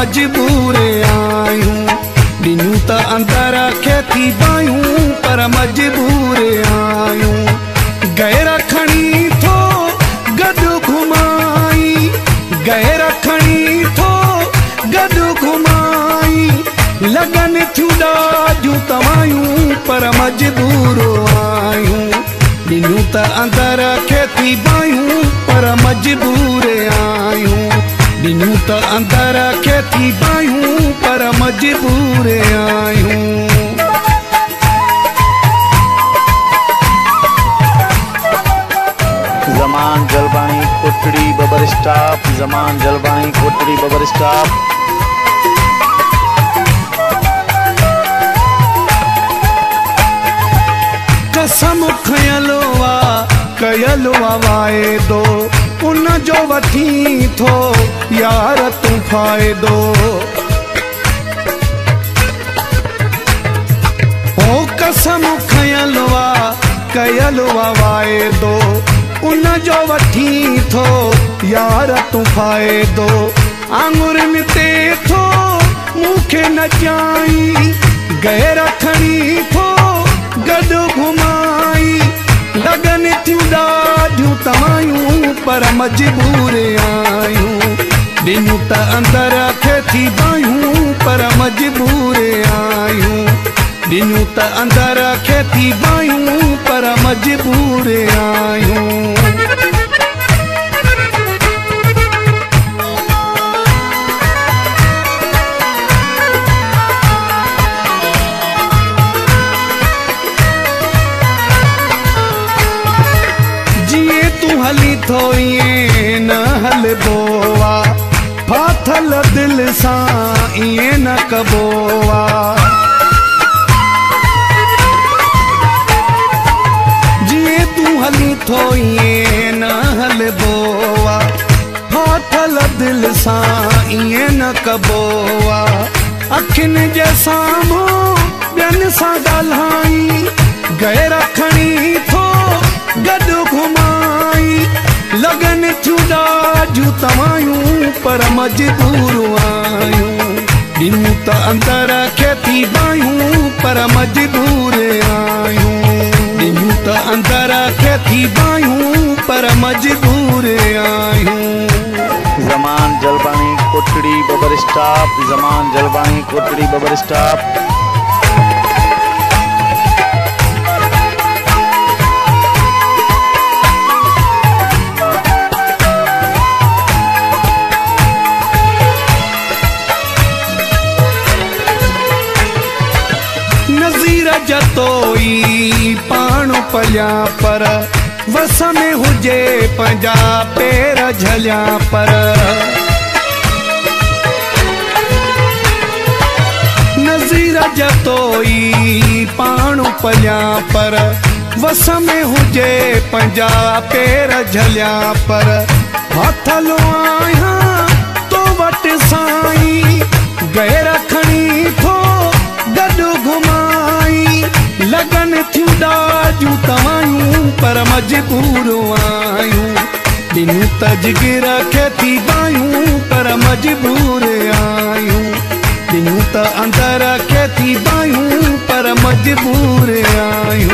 मजबूर आहियूं। ॾिनूं त अंदर खे थी बायूं पर मजबूर आहियूं। गैर खणी थो गॾु घुमाई, गैर खणी थो गॾु घुमाई। लॻनि थियूं ॾाढियूं तवायूं पर मजबूर आहियूं। ॾिनूं त अंदर खे थी बायूं पर मजबूर आहियूं। ॾिनूं त अंदर खे थी बायूं पर मजबूर आहियूं। ज़मान जलबाणी कोटड़ी बबर स्टॉप, ज़मान जलबाणी कोटड़ी बबर स्टॉप। कसम खयलो कयलो वाइदो उन जो वठी थो यार तूं फ़ाइदो। ओ कसम खयलो कयलो वाइदो उन जो वठी थो यार तूं फ़ाइदो। आंगुर में ते थो मूंखे नचाई, गैर खणी थो गॾु घुमाई। लॻनि थियूं ॾाढियूं तवायूं पर मजबूर आहियूं। ॾिनूं त अंदर खे थी बायूं पर मजबूर आहियूं। ॾिनूं त अंदर खे थी बायूं पर मजबूर आहियूं। हली थो ईअं न हलबो आहे, फाथल दिलि सां ईअं न कबो आहे। जीअं तूं हली थो ईअं न हलबो आहे, फाथल दिलि सां ईअं न कबो आहे। अखियुनि जे साम्हूं ॿियनि सां ॻाल्हाई, गैर खणी थो गॾु घुमाई। लॻनि थियूं ॾाढियूं तवायूं पर मजबूर आहियूं। ॾिनूं त अंदर खे थी बायूं पर मजबूर आहियूं। ॾिनूं त अंदर खे थी बायूं पर मजबूर आहियूं। ज़मान जलबाणी कोटड़ी बबर स्टॉप, ज़मान जलबाणी कोटड़ी बबर स्टॉप। जतोई पाण पलिया पर वस में हुजे पंहिंजा पेर झलिया पर। नज़ीर जतोई पाण पलिया पर वस में हुजे पंहिंजा पेर झलिया पर। हथलो आहियां तो वटि साईं, गैर खणी थो गॾु घुमाई। लॻनि थियूं ॾाढियूं तवायूं पर मजबूर आहियूं। ॾिनूं त जिगर खे थी बायूं पर मजबूर आहियूं। ॾिनूं त अंदर खे थी बायूं पर मजबूर आहियूं।